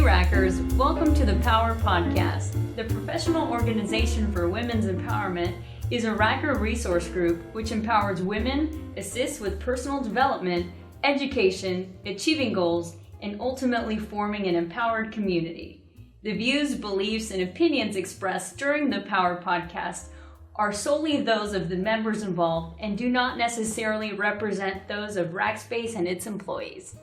Rackers, welcome to the Power Podcast. The professional organization for women's empowerment is a Racker resource group which empowers women, assists with personal development, education, achieving goals, and ultimately forming an empowered community. The views, beliefs, and opinions expressed during the Power Podcast are solely those of the members involved and do not necessarily represent those of Rackspace and its employees.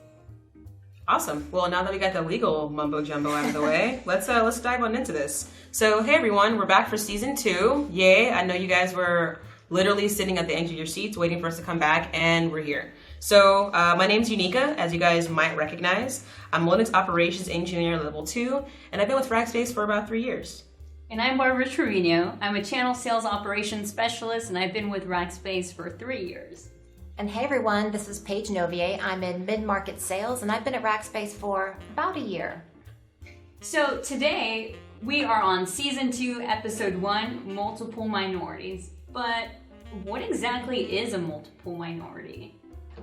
Awesome. Well, now that we got the legal mumbo jumbo out of the way, let's dive on into this. So, hey everyone, we're back for season 2. Yay! I know you guys were literally sitting at the edge of your seats waiting for us to come back, and we're here. So, my name's Unica, as you guys might recognize. I'm Linux Operations Engineer Level 2, and I've been with Rackspace for about 3 years. And I'm Barbara Trevino. I'm a Channel Sales Operations Specialist, and I've been with Rackspace for 3 years. And hey everyone, this is Paige Novier. I'm in mid-market sales and I've been at Rackspace for about a year. So today we are on season 2, episode 1, multiple minorities. But what exactly is a multiple minority?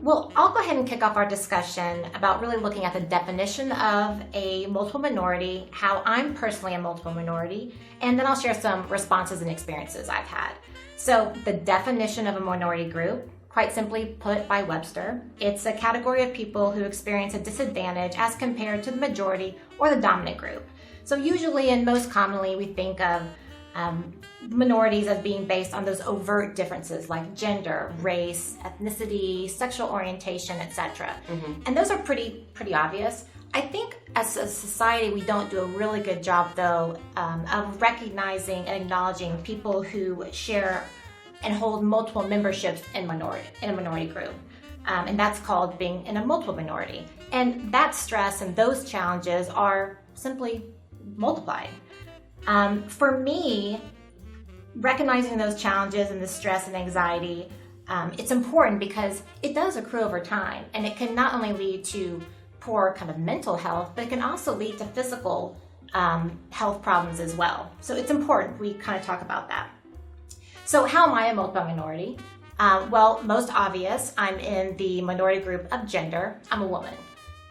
Well, I'll go ahead and kick off our discussion about really looking at the definition of a multiple minority, how I'm personally a multiple minority, and then I'll share some responses and experiences I've had. So the definition of a minority group, quite simply put by Webster, it's a category of people who experience a disadvantage as compared to the majority or the dominant group. So usually and most commonly we think of minorities as being based on those overt differences like gender, race, ethnicity, sexual orientation, etc. And those are pretty obvious. I think as a society we don't do a really good job though of recognizing and acknowledging people who share and hold multiple memberships in a minority group. And that's called being in a multiple minority. And that stress and those challenges are simply multiplied. For me, recognizing those challenges and the stress and anxiety, it's important because it does accrue over time. And it can not only lead to poor kind of mental health, but it can also lead to physical health problems as well. So it's important we kind of talk about that. So how am I a multiple minority? Well, most obvious, I'm in the minority group of gender. I'm a woman.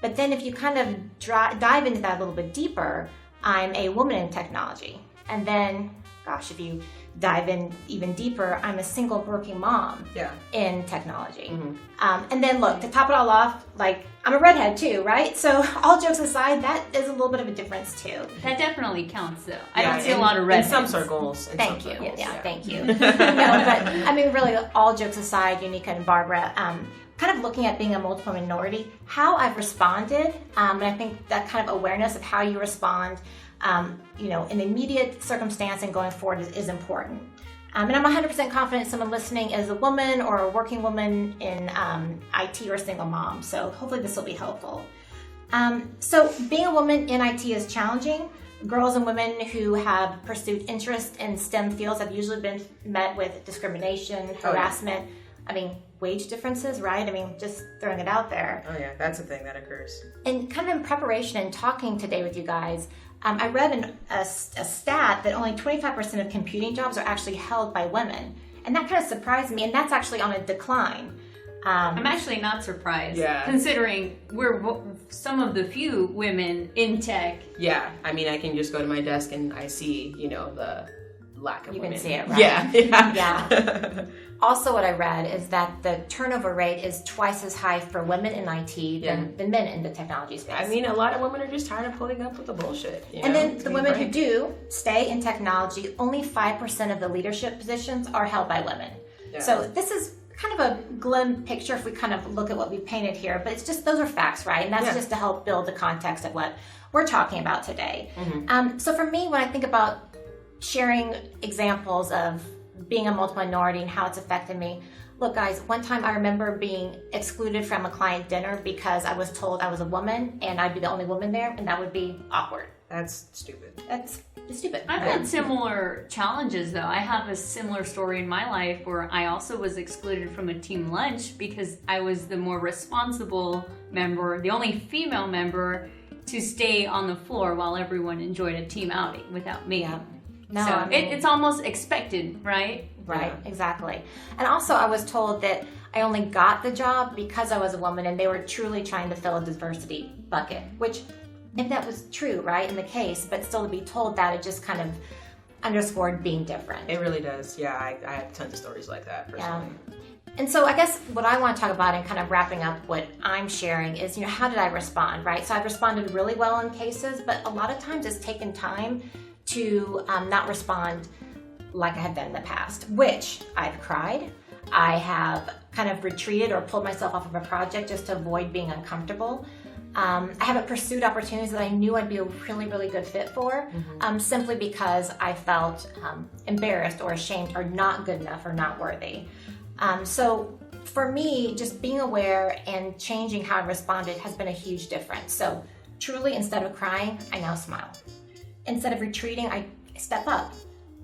But then if you kind of dive into that a little bit deeper, I'm a woman in technology. And then, gosh, if you dive in even deeper, I'm a single working mom in technology. And then look, to top it all off, like I'm a redhead too, right? So all jokes aside, that is a little bit of a difference too. That definitely counts though. I don't see a lot of redheads. In some circles. Thank you. Thank you. No, but I mean, really, all jokes aside, Unica and Barbara, kind of looking at being a multiple minority, how I've responded, and I think that kind of awareness of how you respond, in the immediate circumstance and going forward is important. And I'm 100% confident someone listening is a woman or a working woman in IT or a single mom. So hopefully this will be helpful. So being a woman in IT is challenging. Girls and women who have pursued interest in STEM fields have usually been met with discrimination, harassment, wage differences, right? Just throwing it out there. Oh yeah, that's a thing that occurs. And kind of in preparation and talking today with you guys, I read a stat that only 25% of computing jobs are actually held by women. And that kind of surprised me, and that's actually on a decline. I'm actually not surprised, considering we're some of the few women in tech. Yeah, I can just go to my desk and I see, the lack of women. You can see it, right? Yeah. Also, what I read is that the turnover rate is twice as high for women in IT than men in the technology space. A lot of women are just tired of putting up with the bullshit. And then the women who do stay in technology, only 5% of the leadership positions are held by women. Yeah. So this is kind of a glim picture if we kind of look at what we painted here, but it's just, those are facts, right? And that's just to help build the context of what we're talking about today. So for me, when I think about sharing examples of being a multiple minority and how it's affected me. Look, guys, one time I remember being excluded from a client dinner because I was told I was a woman and I'd be the only woman there, and that would be awkward. That's stupid. That's stupid. I've had similar challenges, though. I have a similar story in my life where I also was excluded from a team lunch because I was the more responsible member, the only female member, to stay on the floor while everyone enjoyed a team outing without me. No, so it's almost expected, right? Right, exactly. And also I was told that I only got the job because I was a woman and they were truly trying to fill a diversity bucket, which if that was true, right, in the case, but still to be told that, it just kind of underscored being different. It really does. Yeah, I have tons of stories like that personally. Yeah. And so I guess what I want to talk about and kind of wrapping up what I'm sharing is, how did I respond, right? So I've responded really well in cases, but a lot of times it's taken time to not respond like I have done in the past, which I've cried. I have kind of retreated or pulled myself off of a project just to avoid being uncomfortable. I haven't pursued opportunities that I knew I'd be a really, really good fit for, simply because I felt embarrassed or ashamed or not good enough or not worthy. So for me, just being aware and changing how I responded has been a huge difference. So truly, instead of crying, I now smile. Instead of retreating, I step up.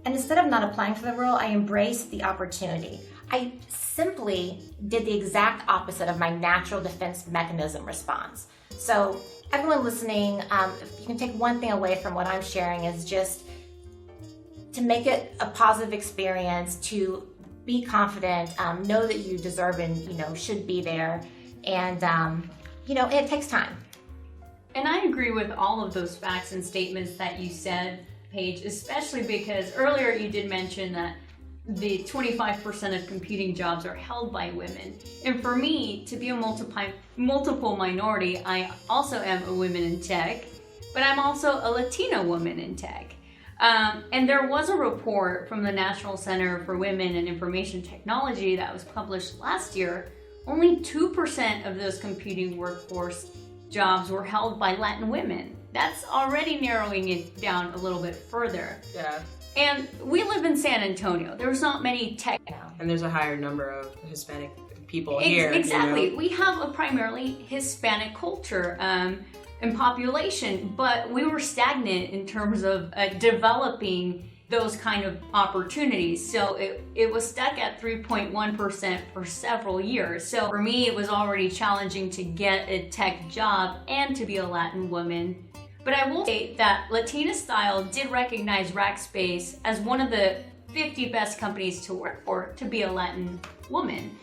And instead of not applying for the role, I embrace the opportunity. I simply did the exact opposite of my natural defense mechanism response. So everyone listening, if you can take one thing away from what I'm sharing, is just to make it a positive experience, to be confident, know that you deserve and should be there, and it takes time. And I agree with all of those facts and statements that you said, Paige, especially because earlier you did mention that the 25% of competing jobs are held by women. And for me, to be a multiple minority, I also am a woman in tech, but I'm also a Latina woman in tech. And there was a report from the National Center for Women and Information Technology that was published last year. Only 2% of those competing workforce jobs were held by Latin women. That's already narrowing it down a little bit further. Yeah. And we live in San Antonio. There's not many tech. And there's a higher number of Hispanic people here. Exactly. We have a primarily Hispanic culture and population, but we were stagnant in terms of developing those kind of opportunities. So it was stuck at 3.1% for several years. So for me, it was already challenging to get a tech job and to be a Latin woman. But I will say that Latina Style did recognize Rackspace as one of the 50 best companies to work for to be a Latin woman.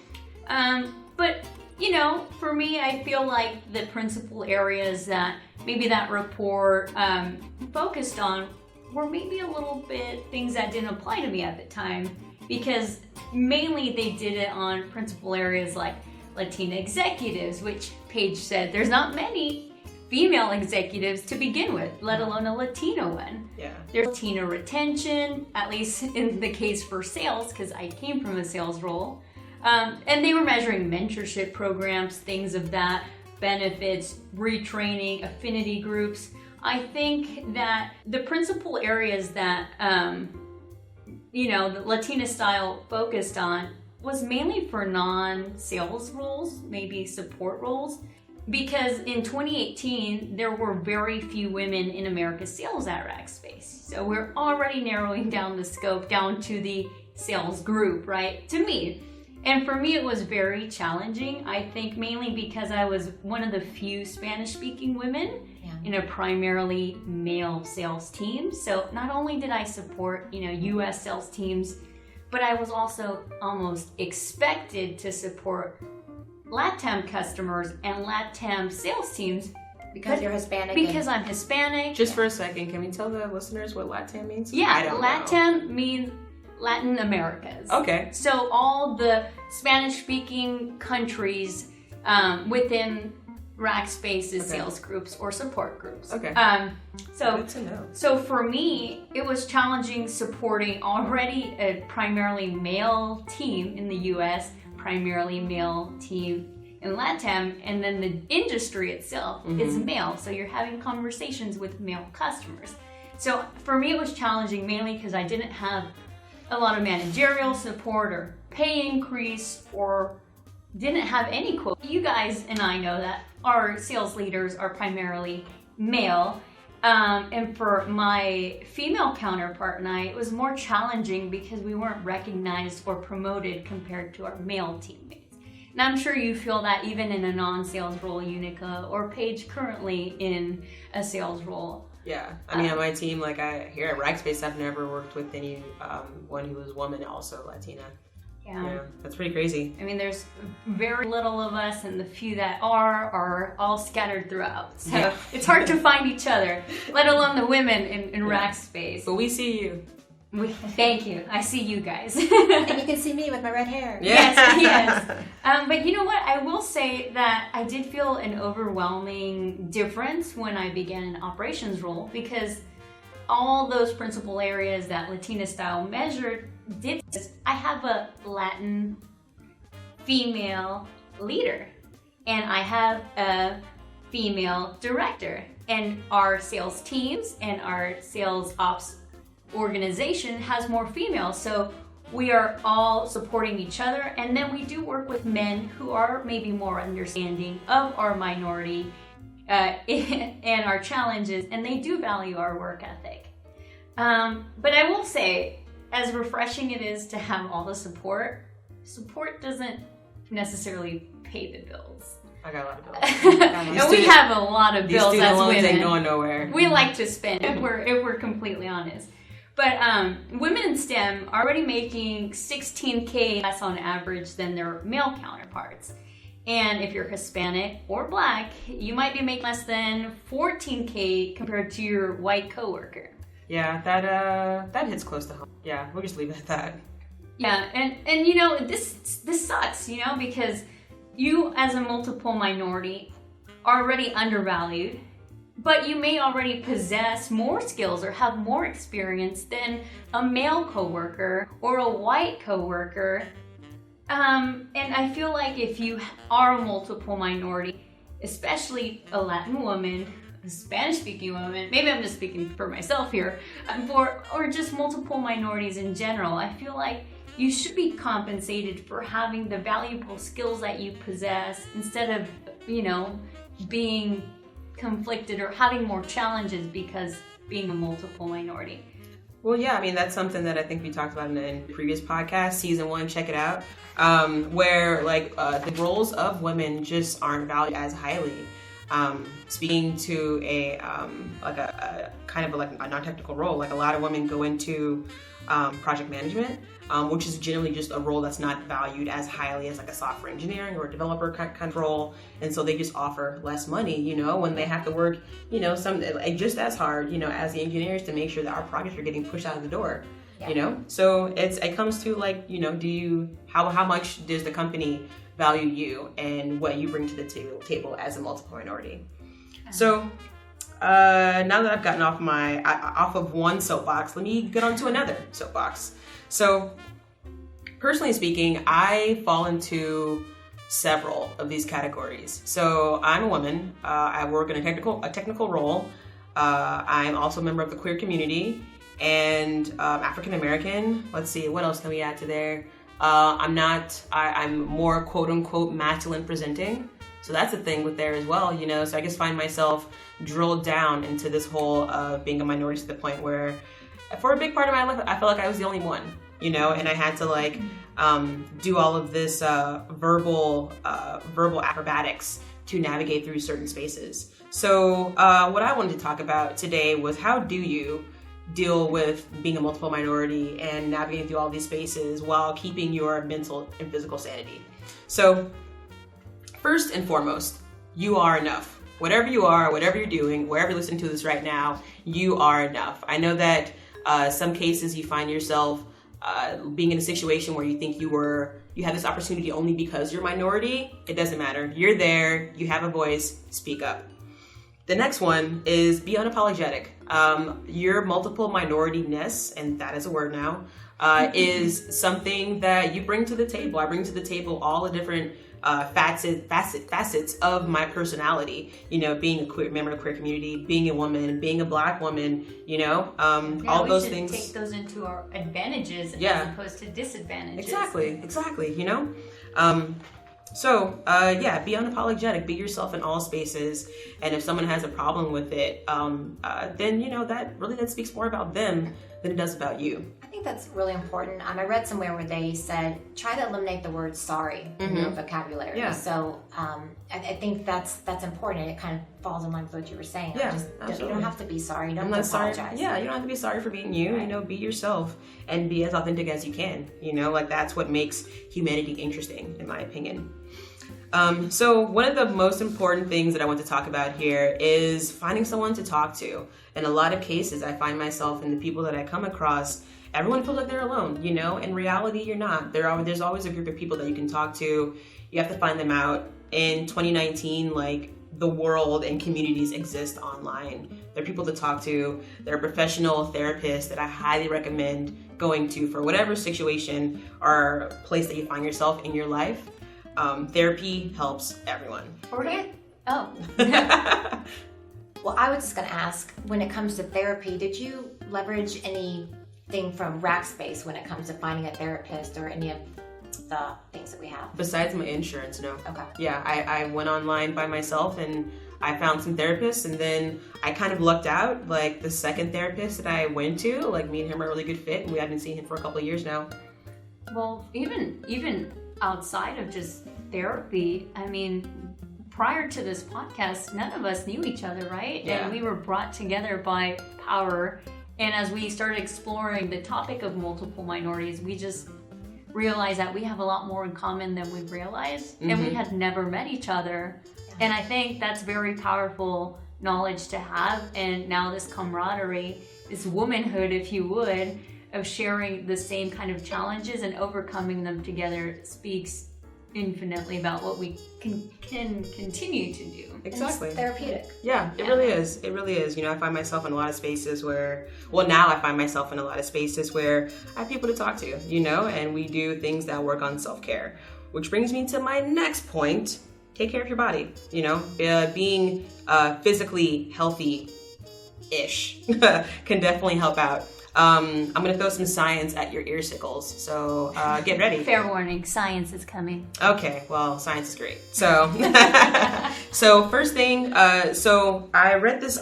But for me, I feel like the principal areas that maybe that report focused on were maybe a little bit things that didn't apply to me at the time, because mainly they did it on principal areas like Latina executives, which Paige said there's not many female executives to begin with, let alone a Latino one. Yeah. There's Latina retention, at least in the case for sales, because I came from a sales role. And they were measuring mentorship programs, things of that, benefits, retraining, affinity groups. I think that the principal areas that, the Latina Style focused on was mainly for non-sales roles, maybe support roles. Because in 2018, there were very few women in America's sales at Rackspace. So we're already narrowing down the scope down to the sales group, right? To me. And for me, it was very challenging. I think mainly because I was one of the few Spanish-speaking women in a primarily male sales team. So not only did I support, U.S. sales teams, but I was also almost expected to support LATAM customers and LATAM sales teams. Because you're Hispanic. Because I'm Hispanic. Just for a second, can we tell the listeners what LATAM means? Yeah, LATAM means Latin Americas. Okay. So all the Spanish-speaking countries within Rackspace's sales groups or support groups. Okay. So good to know. So for me, it was challenging supporting already a primarily male team in the U.S., primarily male team in LATAM, and then the industry itself is male. So you're having conversations with male customers. So for me, it was challenging mainly because I didn't have a lot of managerial support or pay increase, or didn't have any quote. You guys and I know that our sales leaders are primarily male. And for my female counterpart and I, it was more challenging because we weren't recognized or promoted compared to our male teammates. And I'm sure you feel that even in a non-sales role, Unica or Paige currently in a sales role. Yeah, I mean, on my team, like here at Rackspace, I've never worked with anyone who was woman, also Latina. Yeah. That's pretty crazy. I mean, there's very little of us, and the few that are all scattered throughout. So it's hard to find each other, let alone the women in rack space. But we see you. Thank you. I see you guys. And you can see me with my red hair. Yes. But you know what? I will say that I did feel an overwhelming difference when I began an operations role, because all those principal areas that Latina Style measured did. I have a Latin female leader, and I have a female director, and our sales teams and our sales ops organization has more females. So we are all supporting each other, and then we do work with men who are maybe more understanding of our minority and our challenges, and they do value our work ethic. But I will say, as refreshing it is to have all the support doesn't necessarily pay the bills. I got a lot of bills. And we have a lot of bills these as loans women. ain't going nowhere. We like to spend, if we're completely honest. But women in STEM are already making $16K less on average than their male counterparts. And if you're Hispanic or Black, you might be making less than $14K compared to your white coworker. Yeah, that hits close to home. Yeah, we'll just leave it at that. Yeah, and you know, this sucks, you know, because you as a multiple minority are already undervalued, but you may already possess more skills or have more experience than a male coworker or a white coworker. And I feel like if you are a multiple minority, especially a Latin woman, a Spanish-speaking woman, maybe I'm just speaking for myself here, or just multiple minorities in general, I feel like you should be compensated for having the valuable skills that you possess instead of, you know, being conflicted or having more challenges because being a multiple minority. Well, yeah, I mean, that's something that I think we talked about in previous podcasts, season 1, check it out, where like the roles of women just aren't valued as highly. Speaking to a kind of like a non-technical role, like a lot of women go into project management, which is generally just a role that's not valued as highly as like a software engineering or a developer kind of role, and so they just offer less money, you know, when they have to work, you know, just as hard, you know, as the engineers to make sure that our projects are getting pushed out of the door. Yeah. You know, so it comes to like, you know, how much does the company value you and what you bring to the table as a multiple minority? So now that I've gotten off of one soapbox, let me get on to another soapbox. So personally speaking, I fall into several of these categories. So I'm a woman. I work in a technical role. I'm also a member of the queer community and African American. Let's see, what else can we add to there? I'm more quote unquote masculine presenting. So that's a thing with there as well, you know. So I just find myself drilled down into this whole being a minority to the point where for a big part of my life, I felt like I was the only one, you know, and I had to like do all of this verbal acrobatics to navigate through certain spaces. So what I wanted to talk about today was how do you deal with being a multiple minority and navigating through all these spaces while keeping your mental and physical sanity. So first and foremost, you are enough. Whatever you are, whatever you're doing, wherever you're listening to this right now, you are enough. I know that some cases you find yourself being in a situation where you think you have this opportunity only because you're a minority. It doesn't matter. You're there. You have a voice. Speak up. The next one is be unapologetic. Your multiple minority-ness, and that is a word now, is something that you bring to the table. I bring to the table all the different facets of my personality. You know, being a queer member of the queer community, being a woman, being a Black woman. You know, all those things. Take those into our advantages as opposed to disadvantages. Exactly. You know. So, be unapologetic, be yourself in all spaces, and if someone has a problem with it, then, you know, that speaks more about them than it does about you. I think think that's really important. I read somewhere where they said try to eliminate the word sorry in your vocabulary. Yeah. So I think that's important. It kind of falls in line with what you were saying. Yeah, You don't have to be sorry. You don't I'm have not to apologize. sorry. Yeah, you don't have to be sorry for being you. Right. You know, be yourself and be as authentic as you can. You know, like that's what makes humanity interesting, in my opinion. So one of the most important things that I want to talk about here is finding someone to talk to. In a lot of cases, I find myself and the people that I come across, everyone feels like they're alone, you know? In reality, you're not. There's always a group of people that you can talk to. You have to find them out. In 2019, like, the world and communities exist online. There are people to talk to. There are professional therapists that I highly recommend going to for whatever situation or place that you find yourself in your life. Therapy helps everyone. Well, I was just going to ask, when it comes to therapy, did you leverage anything from Rackspace when it comes to finding a therapist or any of the things that we have? Besides my insurance, no. Okay. Yeah, I went online by myself and I found some therapists, and then I kind of lucked out. Like the second therapist that I went to, like me and him are a really good fit, and we haven't seen him for a couple of years now. Well, even outside of just therapy, I mean, prior to this podcast, none of us knew each other, right? Yeah. And we were brought together by power. And as we started exploring the topic of multiple minorities, we just realized that we have a lot more in common than we realized. And we had never met each other. And I think that's very powerful knowledge to have. And now this camaraderie, this womanhood, if you would, of sharing the same kind of challenges and overcoming them together speaks infinitely about what we can continue to do. Exactly. It's therapeutic. Yeah, it really is. It really is. You know, I find myself in a lot of spaces where, now I find myself in a lot of spaces where I have people to talk to, you know, and we do things that work on self-care. Which brings me to my next point. Take care of your body, you know, being physically healthy-ish can definitely help out. I'm going to throw some science at your earsickles, so get ready. Fair warning, science is coming. Okay, well, science is great. So, so first thing, so I read this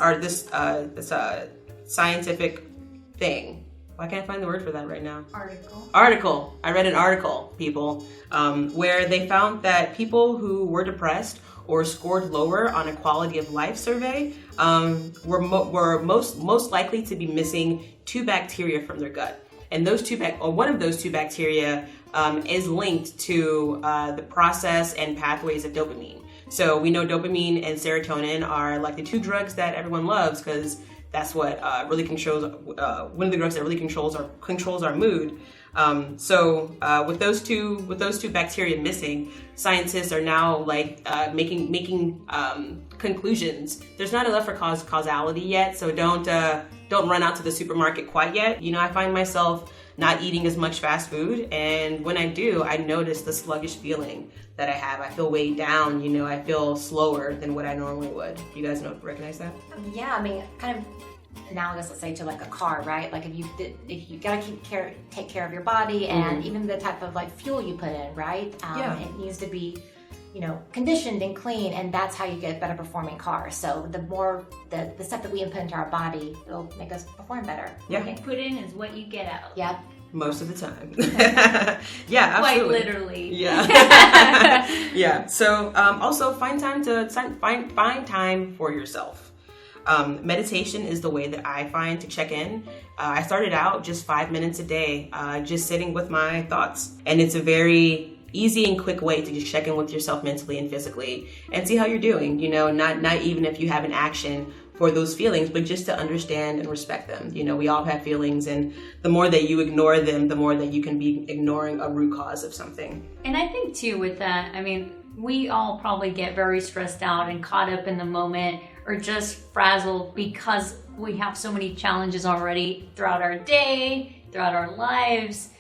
scientific thing. Why can't I find the word for that right now? Article. I read an article, people, where they found that people who were depressed or scored lower on a quality of life survey were most likely to be missing 2 bacteria from their gut. And those one of those 2 bacteria is linked to the process and pathways of dopamine. So we know dopamine and serotonin are like the 2 drugs that everyone loves because that's what really controls. One of the drugs that really controls our mood. So with those two bacteria missing, scientists are now like making conclusions. There's not enough for causality yet, so don't run out to the supermarket quite yet. You know, I find myself not eating as much fast food, and when I do, I notice the sluggish feeling that I have. I feel weighed down. You know, I feel slower than what I normally would. You guys recognize that? Yeah, I mean, kind of analogous, let's say, to like a car, right? Like if you gotta take care of your body and even the type of like fuel you put in, right? It needs to be, you know, conditioned and clean, and that's how you get better performing cars. So the more the stuff that we input into our body, it'll make us perform better. Yeah. What you put in is what you get out. Yeah. Most of the time. Yeah, Quite absolutely. literally. Yeah. Yeah. So also find time for yourself. Meditation is the way that I find to check in. I started out just 5 minutes a day, just sitting with my thoughts. And it's a very easy and quick way to just check in with yourself mentally and physically and see how you're doing. You know, not even if you have an action for those feelings, but just to understand and respect them. You know, we all have feelings, and the more that you ignore them, the more that you can be ignoring a root cause of something. And I think too with that, I mean, we all probably get very stressed out and caught up in the moment or just frazzled because we have so many challenges already throughout our day, throughout our lives,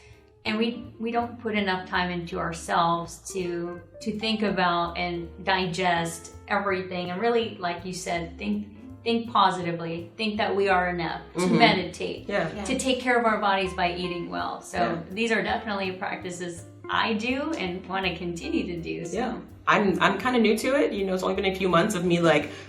and we don't put enough time into ourselves to think about and digest everything and really, like you said, think positively, think that we are enough, to meditate, to take care of our bodies by eating well. So these are definitely practices I do and want to continue to do. So. Yeah. I'm kind of new to it. It's only been a few months of me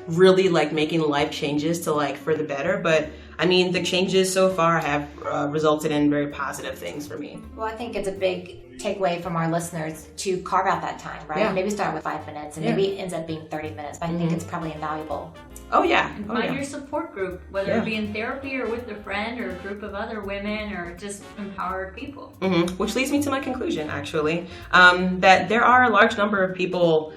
really making life changes to for the better. But I mean, the changes so far have resulted in very positive things for me. Well, I think it's a big takeaway from our listeners to carve out that time, right? Yeah. Maybe start with 5 minutes and maybe it ends up being 30 minutes, but I think it's probably invaluable. Oh, yeah. And find your support group, whether it be in therapy or with a friend or a group of other women or just empowered people. Which leads me to my conclusion, actually, that there are a large number of people,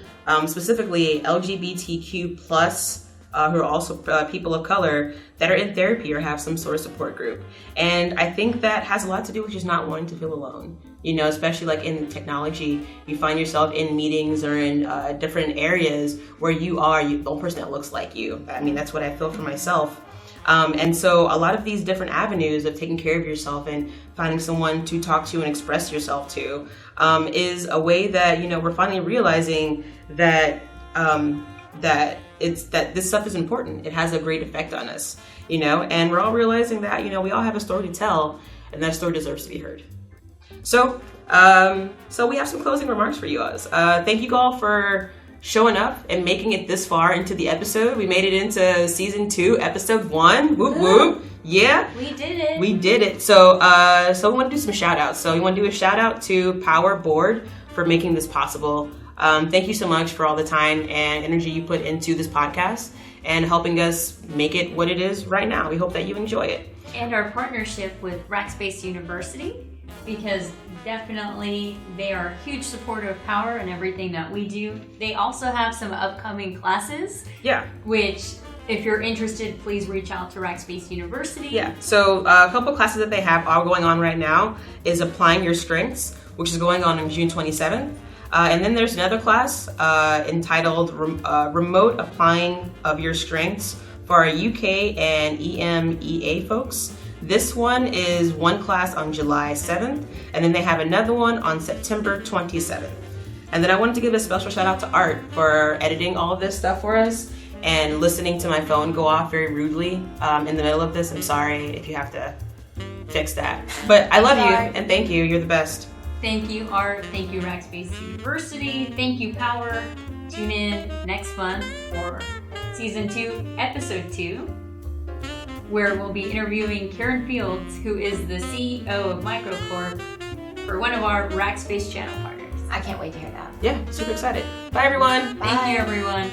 specifically LGBTQ plus, who are also people of color, that are in therapy or have some sort of support group. And I think that has a lot to do with just not wanting to feel alone. Especially in technology, you find yourself in meetings or in different areas where you are the only person that looks like you. I mean, that's what I feel for myself. And so a lot of these different avenues of taking care of yourself and finding someone to talk to and express yourself to is a way that, we're finally realizing that that this stuff is important. It has a great effect on us, and we're all realizing that, we all have a story to tell, and that story deserves to be heard. So we have some closing remarks for you guys. Thank you all for showing up and making it this far into the episode. We made it into season 2, episode 1. Whoop whoop. Yeah. We did it. We did it. So we want to do some shout outs. So we want to do a shout out to Power Board for making this possible. Thank you so much for all the time and energy you put into this podcast and helping us make it what it is right now. We hope that you enjoy it. And our partnership with Rackspace University, because definitely they are a huge supporter of Power and everything that we do. They also have some upcoming classes. Yeah. Which, if you're interested, please reach out to Rackspace University. Yeah. So a couple classes that they have are going on right now is Applying Your Strengths, which is going on June 27th. And then there's another class entitled Remote Applying of Your Strengths for our UK and EMEA folks. This one is one class on July 7th, and then they have another one on September 27th. And then I wanted to give a special shout out to Art for editing all of this stuff for us and listening to my phone go off very rudely in the middle of this. I'm sorry if you have to fix that. But I love you, and thank you. You're the best. Thank you, Art. Thank you, Rackspace University. Thank you, Power. Tune in next month for Season 2, Episode 2, where we'll be interviewing Karen Fields, who is the CEO of Microcorp, for one of our Rackspace channel partners. I can't wait to hear that. Yeah, super excited. Bye, everyone. Thank you, everyone.